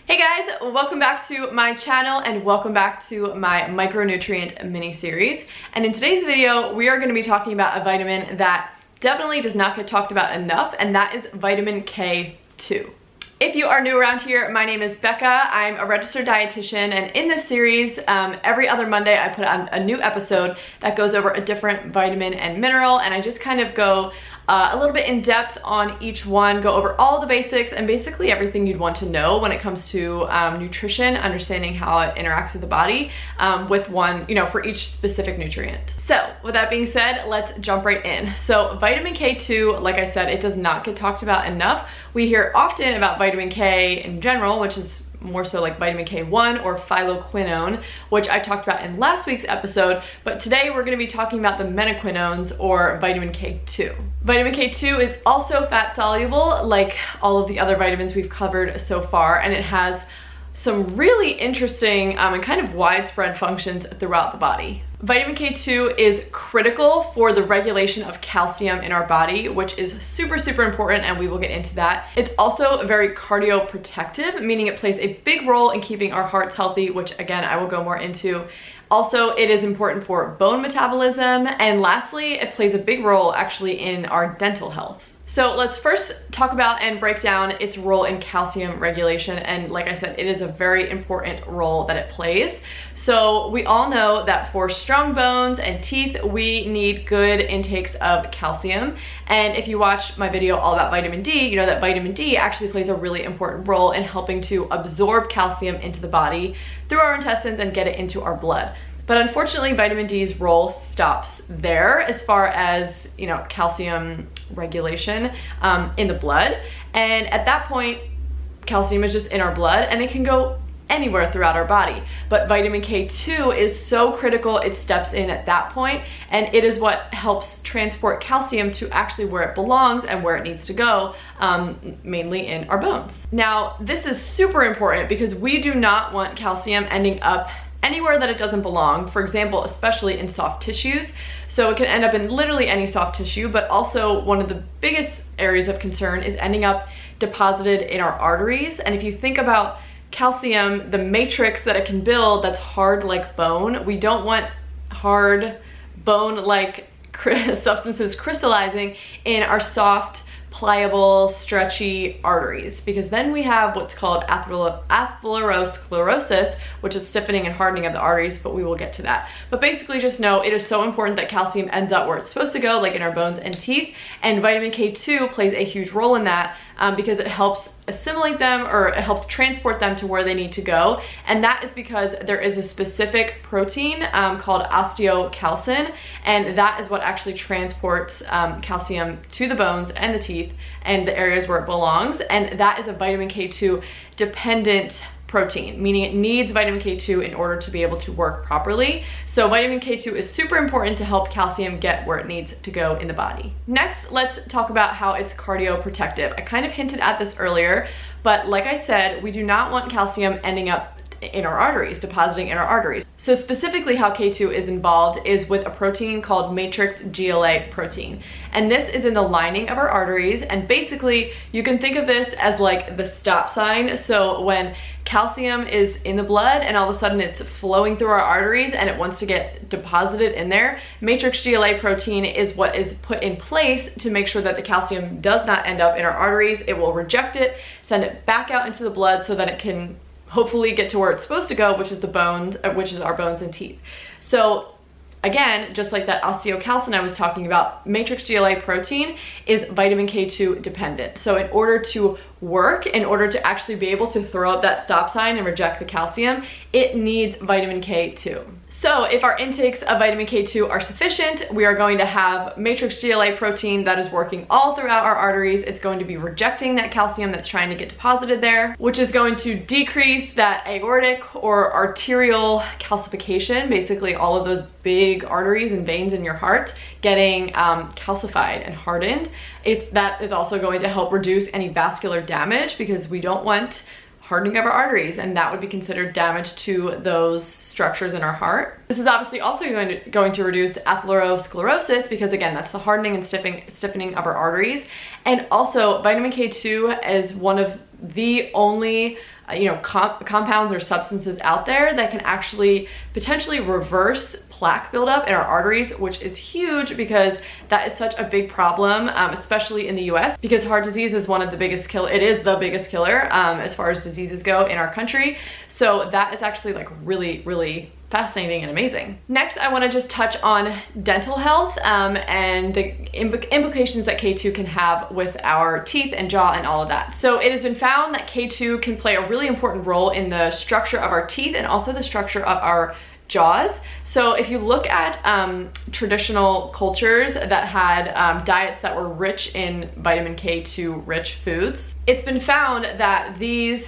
Hey guys, welcome back to my channel and welcome back to my micronutrient mini series. And in today's video, we are going to be talking about a vitamin that definitely does not get talked about enough, and that is vitamin K2. If you are new around here, my name is Becca. I'm a registered dietitian, and in this series, every other Monday I put on a new episode that goes over a different vitamin and mineral, and I just kind of go a little bit in depth on each one, go over all the basics and basically everything you'd want to know when it comes to nutrition, understanding how it interacts with the body with one, for each specific nutrient. So with that being said, let's jump right in. So vitamin K2, like I said, it does not get talked about enough. We hear often about vitamin K in general, which is more so like vitamin K1 or phyloquinone, which I talked about in last week's episode, but today we're going to be talking about the menaquinones or vitamin K2. Vitamin K2 is also fat soluble like all of the other vitamins we've covered so far, and it has some really interesting and kind of widespread functions throughout the body. Vitamin K2 is critical for the regulation of calcium in our body, which is super important, and we will get into that. It's also very cardioprotective, meaning it plays a big role in keeping our hearts healthy, which again, I will go more into. Also, it is important for bone metabolism, and lastly, it plays a big role actually in our dental health. So let's first talk about and break down its role in calcium regulation, and like I said, it is a very important role that it plays. So we all know that for strong bones and teeth, we need good intakes of calcium, and if you watch my video all about vitamin D, you know that vitamin D actually plays a really important role in helping to absorb calcium into the body through our intestines and get it into our blood. But unfortunately, vitamin D's role stops there as far as, calcium regulation in the blood. And at that point, calcium is just in our blood and it can go anywhere throughout our body. But vitamin K2 is so critical, it steps in at that point, and it is what helps transport calcium to actually where it belongs and where it needs to go, mainly in our bones. Now, this is super important because we do not want calcium ending up anywhere that it doesn't belong. For example, especially in soft tissues. So it can end up in literally any soft tissue, but also one of the biggest areas of concern is ending up deposited in our arteries. And if you think about calcium, the matrix that it can build that's hard like bone, we don't want hard bone-like substances crystallizing in our soft, pliable, stretchy arteries, because then we have what's called atherosclerosis, which is stiffening and hardening of the arteries, but we will get to that. But basically just know it is so important that calcium ends up where it's supposed to go, like in our bones and teeth, and vitamin K2 plays a huge role in that because it helps assimilate them, or it helps transport them to where they need to go. And that is because there is a specific protein called osteocalcin, and that is what actually transports calcium to the bones and the teeth and the areas where it belongs. And that is a vitamin K2 dependent protein, meaning it needs vitamin K2 in order to be able to work properly. So vitamin K2 is super important to help calcium get where it needs to go in the body. Next, let's talk about how it's cardioprotective. I kind of hinted at this earlier, but like I said, we do not want calcium ending up in our arteries, depositing in our arteries. So specifically how K2 is involved is with a protein called matrix GLA protein. And this is in the lining of our arteries, and basically you can think of this as like the stop sign. So when calcium is in the blood and all of a sudden it's flowing through our arteries and it wants to get deposited in there, matrix GLA protein is what is put in place to make sure that the calcium does not end up in our arteries. It will reject it, send it back out into the blood so that it can hopefully get to where it's supposed to go, which is the bones, which is our bones and teeth. So again, just like that osteocalcin I was talking about, matrix GLA protein is vitamin K2 dependent. So in order to work, in order to actually be able to throw up that stop sign and reject the calcium, it needs vitamin K2. So if our intakes of vitamin K2 are sufficient, we are going to have matrix GLA protein that is working all throughout our arteries. It's going to be rejecting that calcium that's trying to get deposited there, which is going to decrease that aortic or arterial calcification, basically all of those big arteries and veins in your heart getting calcified and hardened. That is also going to help reduce any vascular damage, because we don't want hardening of our arteries, and that would be considered damage to those structures in our heart. This is obviously also going to reduce atherosclerosis, because again, that's the hardening and stiffening of our arteries. And also vitamin K2 is one of the only compounds or substances out there that can actually potentially reverse plaque buildup in our arteries, which is huge because that is such a big problem, especially in the US, because heart disease is one of the biggest it is the biggest killer as far as diseases go in our country. So that is actually like really, really fascinating and amazing. Next, I want to just touch on dental health and the implications that K2 can have with our teeth and jaw and all of that. So it has been found that K2 can play a really important role in the structure of our teeth and also the structure of our jaws. So if you look at traditional cultures that had diets that were rich in vitamin K2 rich foods, it's been found that these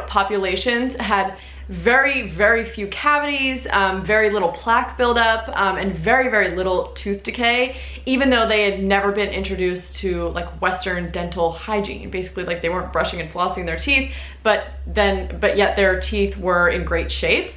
populations had very, very few cavities, very little plaque buildup, and very, very little tooth decay, even though they had never been introduced to like Western dental hygiene. Basically, like they weren't brushing and flossing their teeth, but yet their teeth were in great shape,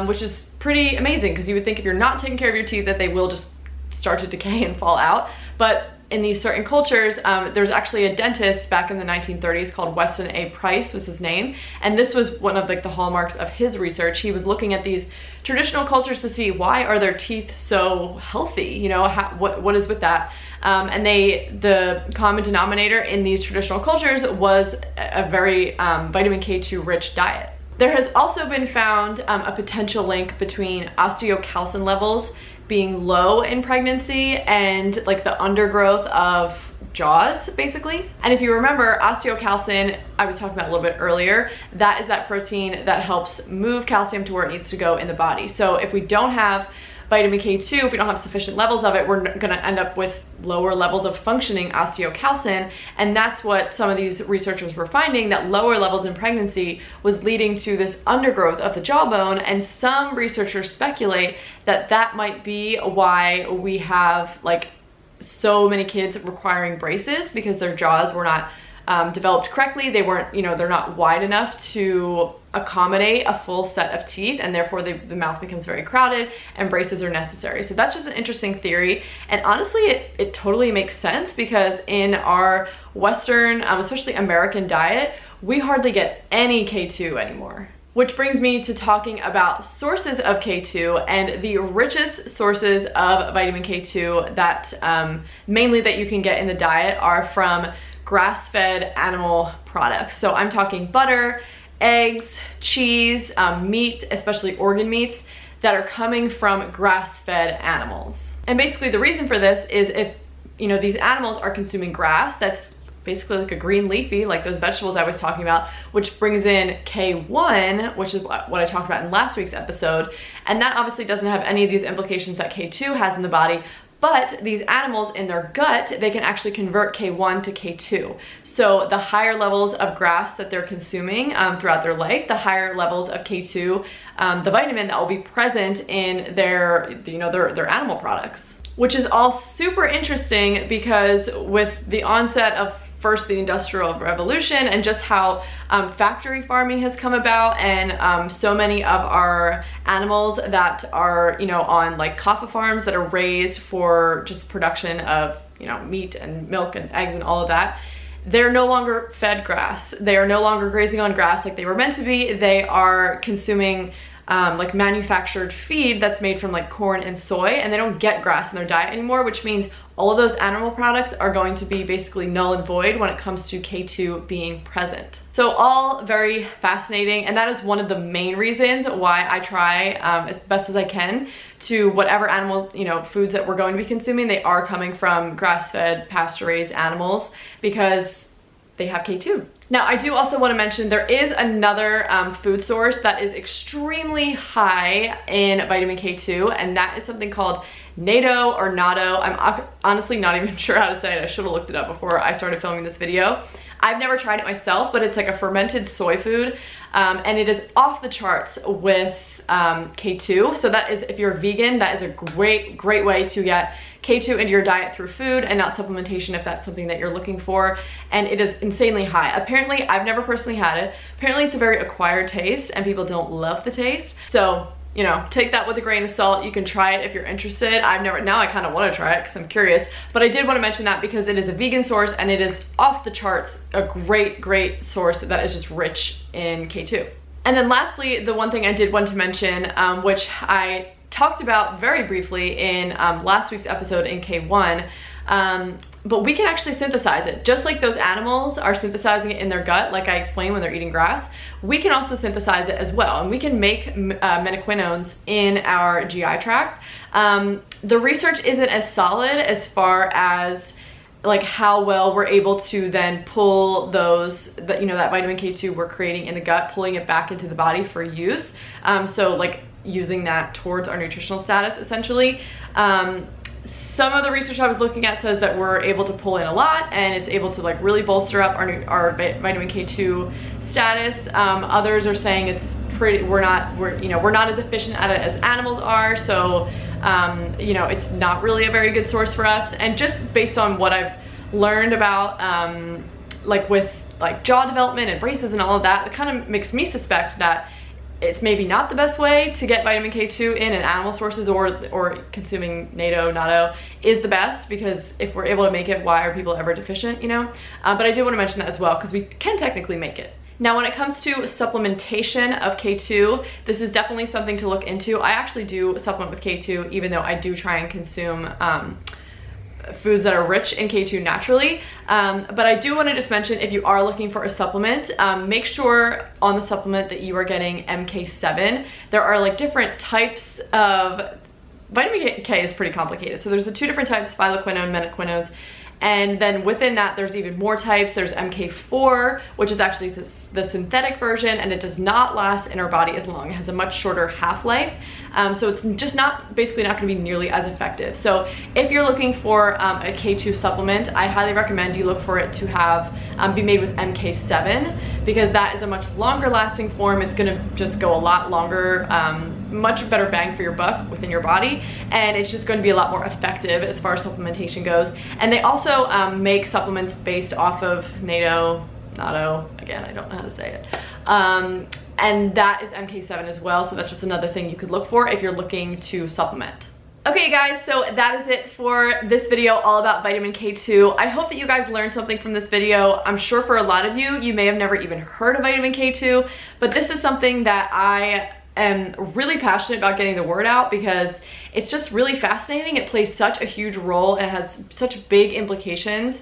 which is pretty amazing because you would think if you're not taking care of your teeth that they will just start to decay and fall out. But in these certain cultures, there's actually a dentist back in the 1930s called Weston A. Price was his name. And this was one of like the hallmarks of his research. He was looking at these traditional cultures to see why are their teeth so healthy, what is with that? And the common denominator in these traditional cultures was a very vitamin K2 rich diet. There has also been found a potential link between osteocalcin levels being low in pregnancy and like the undergrowth of jaws, basically. And if you remember, osteocalcin, I was talking about a little bit earlier, that is that protein that helps move calcium to where it needs to go in the body. So if we don't have vitamin K2, if we don't have sufficient levels of it, we're gonna end up with lower levels of functioning osteocalcin. And that's what some of these researchers were finding, that lower levels in pregnancy was leading to this undergrowth of the jawbone. And some researchers speculate that that might be why we have like so many kids requiring braces, because their jaws were not developed correctly. They weren't, they're not wide enough to accommodate a full set of teeth, and therefore the mouth becomes very crowded and braces are necessary. So that's just an interesting theory. And honestly, it totally makes sense because in our Western, especially American diet, we hardly get any K2 anymore. Which brings me to talking about sources of K2, and the richest sources of vitamin K2 that mainly that you can get in the diet are from grass-fed animal products. So I'm talking butter, eggs, cheese, meat, especially organ meats that are coming from grass-fed animals. And basically the reason for this is if these animals are consuming grass that's basically like a green leafy, like those vegetables I was talking about, which brings in K1, which is what I talked about in last week's episode. And that obviously doesn't have any of these implications that K2 has in the body, but these animals in their gut, they can actually convert K1 to K2. So the higher levels of grass that they're consuming throughout their life, the higher levels of K2, the vitamin that will be present in their animal products. Which is all super interesting because with the onset of first the Industrial Revolution and just how factory farming has come about, and so many of our animals that are on like coffee farms that are raised for just production of meat and milk and eggs and all of that, they're no longer fed grass. They are no longer grazing on grass like they were meant to be. They are consuming like manufactured feed that's made from like corn and soy, and they don't get grass in their diet anymore, which means all of those animal products are going to be basically null and void when it comes to K2 being present. So all very fascinating, and that is one of the main reasons why I try as best as I can to whatever animal foods that we're going to be consuming, they are coming from grass-fed, pasture-raised animals because they have K2. Now, I do also want to mention there is another food source that is extremely high in vitamin K2, and that is something called natto or natto. I'm honestly not even sure how to say it. I should have looked it up before I started filming this video. I've never tried it myself, but it's like a fermented soy food, and it is off the charts with K2. So that is, if you're a vegan, that is a great way to get K2 into your diet through food and not supplementation if that's something that you're looking for. And it is insanely high. Apparently, I've never personally had it. Apparently it's a very acquired taste and people don't love the taste. So you know, take that with a grain of salt. You can try it if you're interested. Now I kind of want to try it because I'm curious, but I did want to mention that because it is a vegan source and it is off the charts, a great source that is just rich in K2. And then lastly, the one thing I did want to mention, which I talked about very briefly in last week's episode in K1, but we can actually synthesize it. Just like those animals are synthesizing it in their gut, like I explained when they're eating grass, we can also synthesize it as well. And we can make menaquinones in our GI tract. The research isn't as solid as far as like how well we're able to then pull those, you know, that vitamin K2 we're creating in the gut, pulling it back into the body for use. So like using that towards our nutritional status essentially. Some of the research I was looking at says that we're able to pull in a lot and it's able to like really bolster up our vitamin K2 status. Others are saying it's we're not as efficient at it as animals are, so you know, it's not really a very good source for us. And just based on what I've learned about like with like jaw development and braces and all of that, it kind of makes me suspect that it's maybe not the best way to get vitamin K2 in, and animal sources or consuming natto is the best, because if we're able to make it, why are people ever deficient, you know? But I do want to mention that as well, because we can technically make it. Now, when it comes to supplementation of K2, this is definitely something to look into. I actually do supplement with K2, even though I do try and consume foods that are rich in K2 naturally. But I do want to just mention, if you are looking for a supplement, make sure on the supplement that you are getting MK7. There are like different types of vitamin K is pretty complicated. So there's the two different types, phyloquinone, menaquinones. And then within that, there's even more types. There's MK4, which is actually the synthetic version, and it does not last in our body as long. It has a much shorter half-life. So it's just basically not gonna be nearly as effective. So if you're looking for a K2 supplement, I highly recommend you look for it to have, be made with MK7, because that is a much longer lasting form. It's gonna just go a lot longer, much better bang for your buck within your body, and it's just going to be a lot more effective as far as supplementation goes. And they also make supplements based off of natto, again, I don't know how to say it, and that is MK7 as well. So that's just another thing you could look for if you're looking to supplement. Okay guys, so that is it for this video all about vitamin K2. I hope that you guys learned something from this video. I'm sure for a lot of you, you may have never even heard of vitamin K2, but this is something that I am really passionate about getting the word out, because it's just really fascinating. It plays such a huge role and has such big implications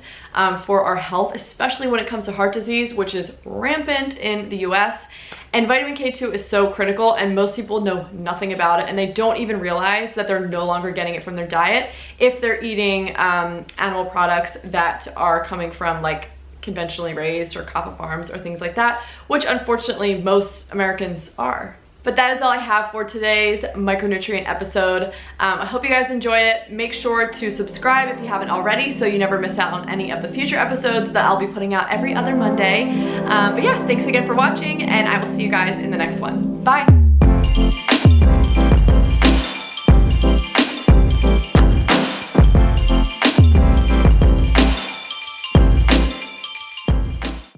for our health, especially when it comes to heart disease, which is rampant in the US. And vitamin K2 is so critical, and most people know nothing about it, and they don't even realize that they're no longer getting it from their diet if they're eating animal products that are coming from like conventionally raised or coppa farms or things like that, which unfortunately most Americans are. But that is all I have for today's micronutrient episode. I hope you guys enjoyed it. Make sure to subscribe if you haven't already, so you never miss out on any of the future episodes that I'll be putting out every other Monday. But yeah, thanks again for watching, and I will see you guys in the next one. Bye.